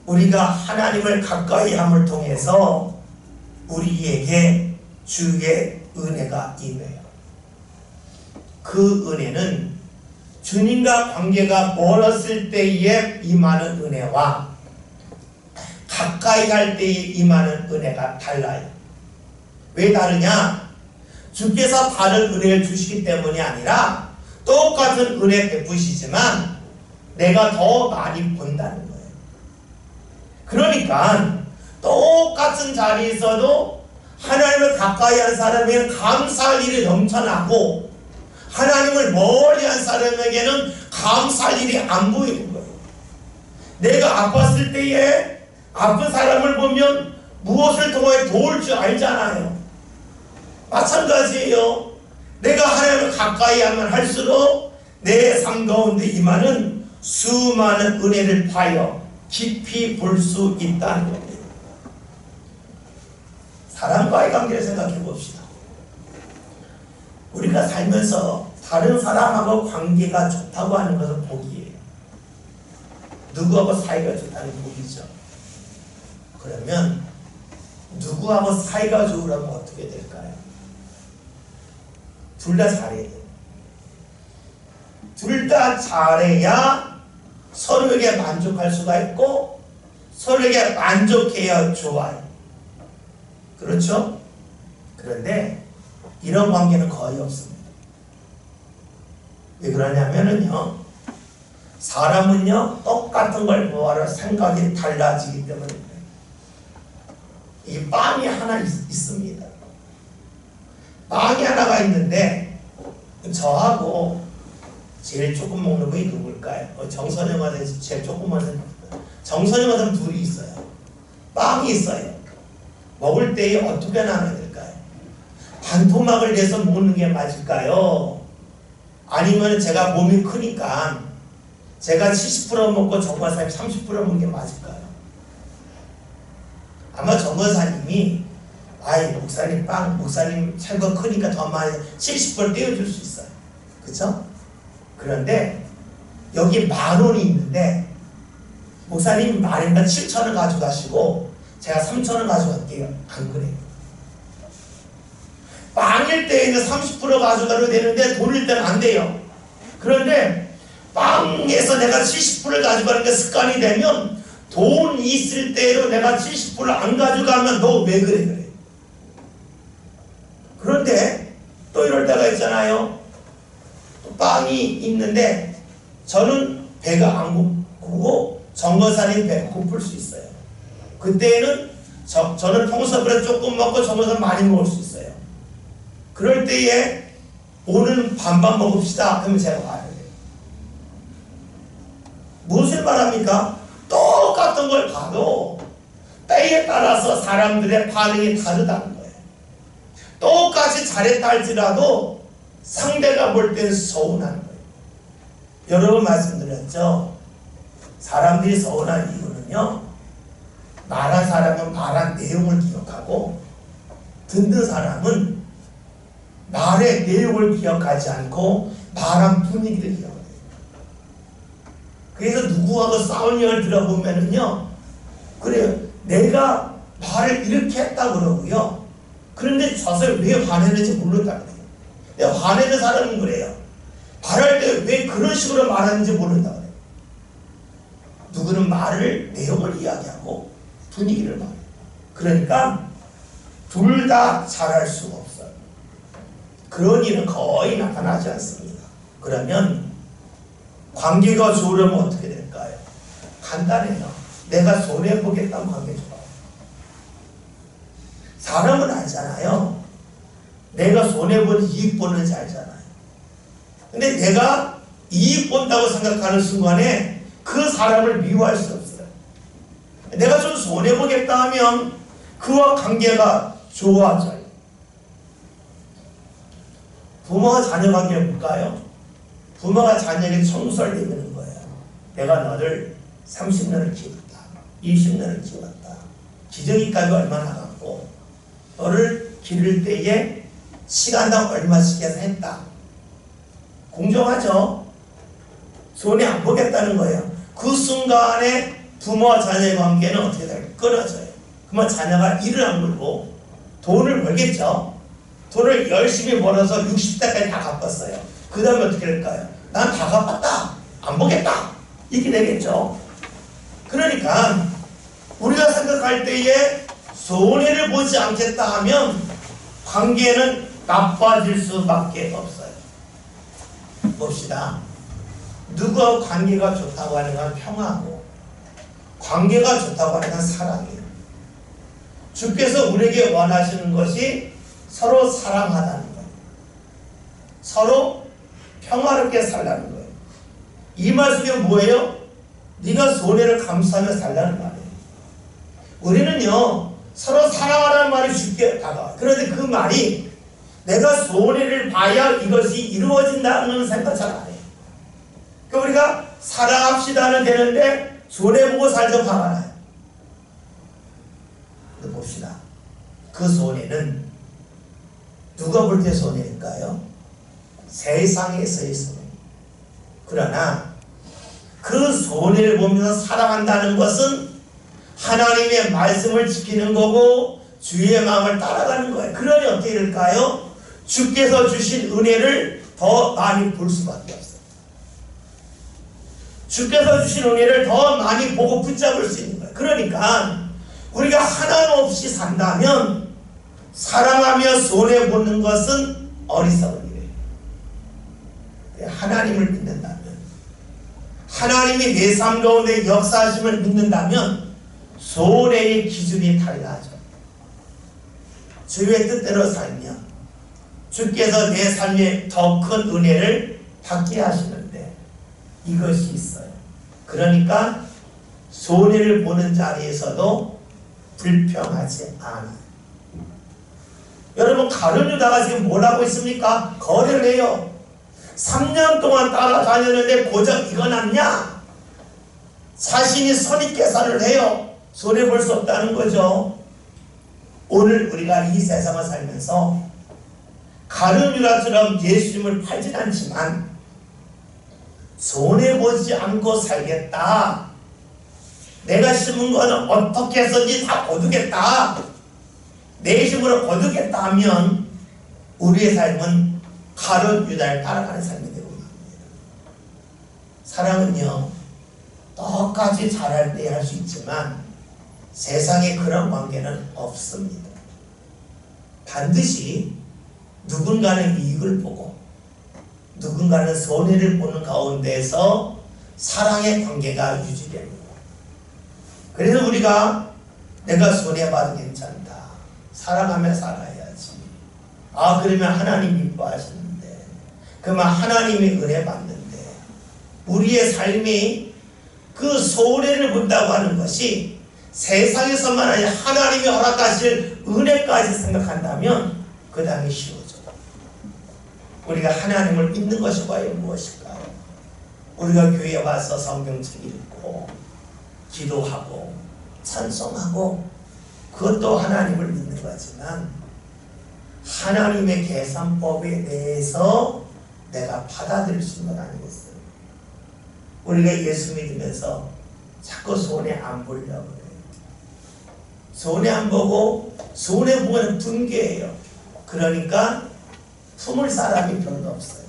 우리가 하나님을 가까이 함을 통해서 우리에게 주의 은혜가 임해요. 그 은혜는 주님과 관계가 멀었을 때에 임하는 은혜와 가까이 할 때에 임하는 은혜가 달라요. 왜 다르냐? 주께서 다른 은혜를 주시기 때문이 아니라 똑같은 은혜 베푸시지만 내가 더 많이 본다는 거예요. 그러니까 똑같은 자리에 있어도 하나님을 가까이 한 사람에게는 감사할 일이 넘쳐나고 하나님을 멀리 한 사람에게는 감사할 일이 안 보이는 거예요. 내가 아팠을 때에 아픈 사람을 보면 무엇을 통해 도울 줄 알잖아요. 마찬가지예요. 내가 하나님을 가까이 하면 할수록 내 삶 가운데 임하는 수많은 은혜를 파여 깊이 볼 수 있다는 겁니다. 사람과의 관계를 생각해 봅시다. 우리가 살면서 다른 사람하고 관계가 좋다고 하는 것은 복이에요. 누구하고 사이가 좋다는 복이죠. 그러면 누구하고 사이가 좋으려면 어떻게 될까요? 둘 다 잘해야 돼요. 둘 다 잘해야 서로에게 만족할 수가 있고 서로에게 만족해야 좋아요. 그렇죠? 그런데 이런 관계는 거의 없습니다. 왜 그러냐면요, 사람은요 똑같은 걸 보아라 생각이 달라지기 때문에 이 빵이 하나 있습니다. 빵이 하나가 있는데 저하고 제일 조금 먹는 분이 누굴까요? 정선영한테 제일 조금 먹는 정선영한테 둘이 있어요. 빵이 있어요. 먹을 때에 어떻게 나눠야 될까요? 반토막을 내서 먹는 게 맞을까요? 아니면 제가 몸이 크니까 제가 70% 먹고 정관사님 30% 먹는 게 맞을까요? 아마 정관사님이 아이 목사님 체구가 크니까 더 많이 70% 떼어줄 수 있어요. 그쵸? 그런데 여기 10,000원이 있는데 목사님 10,000원이니까 7,000원 가져가시고 제가 3,000원 가져갈게요. 안 그래요. 빵일 때에는 30% 가져가도 되는데 돈일 때는 안 돼요. 그런데 빵에서 내가 70%를 가져가는 게 습관이 되면 돈 있을 때로 내가 70%를 안 가져가면 너 왜 그래? 그런데 또 이럴 때가 있잖아요. 또 빵이 있는데 저는 배가 안 고프고 정거사님 배가 고플 수 있어요. 그때는 저는 평소보다 조금 먹고 정거사 많이 먹을 수 있어요. 그럴 때에 오늘 반반 먹읍시다 하면 제가 말을 해요. 무엇을 말합니까? 똑같은 걸 봐도 때에 따라서 사람들의 반응이 다르다는 거예요. 똑같이 잘했다 할지라도 상대가 볼 때는 서운한 거예요. 여러 번 말씀드렸죠. 사람들이 서운한 이유는요, 말한 사람은 말한 내용을 기억하고 듣는 사람은 말의 내용을 기억하지 않고 말한 분위기를 기억해요. 그래서 누구하고 싸운 얘기를 들어보면은요, 그래요. 내가 말을 이렇게 했다 그러고요. 그런데 저서 왜 화내는지 모른다 그래요. 내가 화내는 사람은 그래요. 말할 때 왜 그런 식으로 말하는지 모른다 그래요. 누구는 말을 내용을 이야기하고 분위기를 말해요. 그러니까 둘 다 잘할 수가 없어요. 그런 일은 거의 나타나지 않습니다. 그러면 관계가 좋으려면 어떻게 될까요? 간단해요. 내가 손해보겠다는 관계 좋아요. 사람은 알잖아요. 내가 손해보는 이익 보는지 알잖아요. 근데 내가 이익 본다고 생각하는 순간에 그 사람을 미워할 수 없어요. 내가 좀 손해보겠다 하면 그와 관계가 좋아져요. 부모와 자녀 관계 볼까요? 부모가 자녀에게 청소를 내미는 거예요. 내가 너를 30년을 키웠다. 20년을 키웠다. 기저귀값이 얼마나 나갔고 너를 기를 때에 시간당 얼마씩 해서 했다. 공정하죠? 손해 안 보겠다는 거예요. 그 순간에 부모와 자녀의 관계는 어떻게 될까요? 끊어져요. 그러면 자녀가 일을 안 벌고 돈을 벌겠죠? 돈을 열심히 벌어서 60대까지 다 갚았어요. 그 다음에 어떻게 될까요? 난 다 갚았다. 안 보겠다. 이렇게 되겠죠? 그러니까 우리가 생각할 때에 손해를 보지 않겠다 하면 관계는 나빠질 수밖에 없어요. 봅시다. 누구와 관계가 좋다고 하는 건 평화고 관계가 좋다고 하는 건 사랑이에요. 주께서 우리에게 원하시는 것이 서로 사랑하다는 거예요. 서로 평화롭게 살라는 거예요. 이 말씀이 뭐예요? 네가 손해를 감수하며 살라는 말이에요. 우리는요 서로 사랑하라는 말이 쉽게 다가와요. 그런데 그 말이 내가 손해를 봐야 이것이 이루어진다는 생각 잘 안 해요. 그러니까 우리가 사랑합시다는 되는데 손해보고 살죠. 화가 나요. 근데 봅시다. 그 손해는 누가 볼 때 손해일까요? 세상에서의 손해. 그러나 그 손해를 보면서 사랑한다는 것은 하나님의 말씀을 지키는 거고 주의 마음을 따라가는 거예요. 그러니 어떻게 될까요? 주께서 주신 은혜를 더 많이 볼 수밖에 없어요. 주께서 주신 은혜를 더 많이 보고 붙잡을 수 있는 거예요. 그러니까 우리가 하나님 없이 산다면 사랑하며 손해보는 것은 어리석은 일이에요. 하나님을 믿는다면, 하나님이 내 삶 가운데 역사하심을 믿는다면 손해의 기준이 달라져. 주의 뜻대로 살면 주께서 내 삶에 더 큰 은혜를 받게 하시는데 이것이 있어요. 그러니까 손해를 보는 자리에서도 불평하지 않아요. 여러분 가룟 유다가 지금 뭘 하고 있습니까? 거래를 해요. 3년 동안 따라다녔는데 고작 이거 남냐? 자신이 선입 계산을 해요. 손해볼 수 없다는 거죠. 오늘 우리가 이 세상을 살면서 가룟 유다처럼 예수님을 팔진 않지만 손해보지 않고 살겠다. 내가 심은 거는 어떻게 해서든지 다 거두겠다. 내 힘으로 거두겠다 하면 우리의 삶은 가룟 유다를 따라가는 삶이 되고 있습니다. 사랑은요 똑같이 잘할 때 할 수 있지만 세상에 그런 관계는 없습니다. 반드시 누군가는 이익을 보고 누군가는 손해를 보는 가운데서 사랑의 관계가 유지됩니다. 그래서 우리가 내가 손해봐도 괜찮다. 살아가며 살아야지. 아, 그러면 하나님 기뻐하시는데, 그러면 하나님이 은혜 받는데, 우리의 삶이 그 손해를 본다고 하는 것이 세상에서만 아니라 하나님이 허락하실 은혜까지 생각한다면 그 다음에 쉬워져. 우리가 하나님을 믿는 것이 과연 무엇일까요? 우리가 교회에 와서 성경책 읽고 기도하고 찬송하고 그것도 하나님을 믿는 거지만 하나님의 계산법에 대해서 내가 받아들일 수 있는 건 아니겠어요? 우리가 예수 믿으면서 자꾸 손해 안 보려고 그래요. 손해 안 보고 손해 보면 분개해요. 그러니까 품을 사람이 별로 없어요.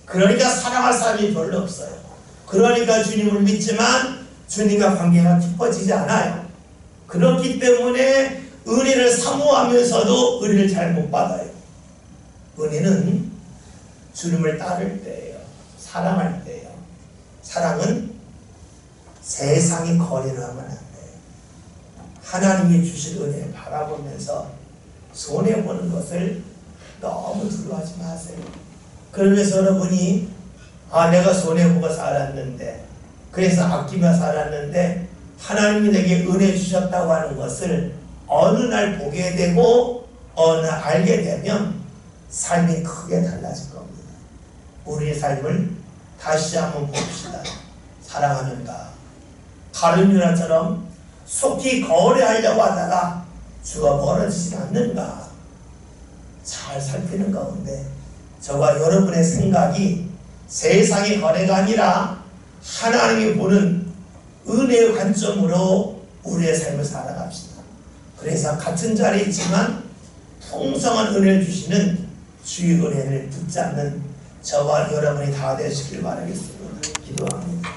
그러니까 사랑할 사람이 별로 없어요. 그러니까 주님을 믿지만 주님과 관계가 깊어지지 않아요. 그렇기 때문에 은혜를 사모하면서도 은혜를 잘 못 받아요. 은혜는 주님을 따를 때예요. 사랑할 때예요. 사랑은 세상이 거래를 하면 안 돼요. 하나님이 주신 은혜를 바라보면서 손해보는 것을 너무 두려워하지 마세요. 그러면서 여러분이 내가 손해보고 살았는데, 그래서 아끼며 살았는데 하나님이 내게 은혜 주셨다고 하는 것을 어느 날 보게 되고 어느 날 알게 되면 삶이 크게 달라질 겁니다. 우리의 삶을 다시 한번 봅시다. 사랑하는가? 다른 유라처럼 속히 거래하려고 하다가 주가 멀어지지 않는가? 잘 살피는 가운데 저와 여러분의 생각이 세상의 거래가 아니라 하나님이 보는 은혜의 관점으로 우리의 삶을 살아갑시다. 그래서 같은 자리에 있지만 풍성한 은혜를 주시는 주의 은혜를 붙잡는 저와 여러분이 다 되시길 바라겠습니다. 기도합니다.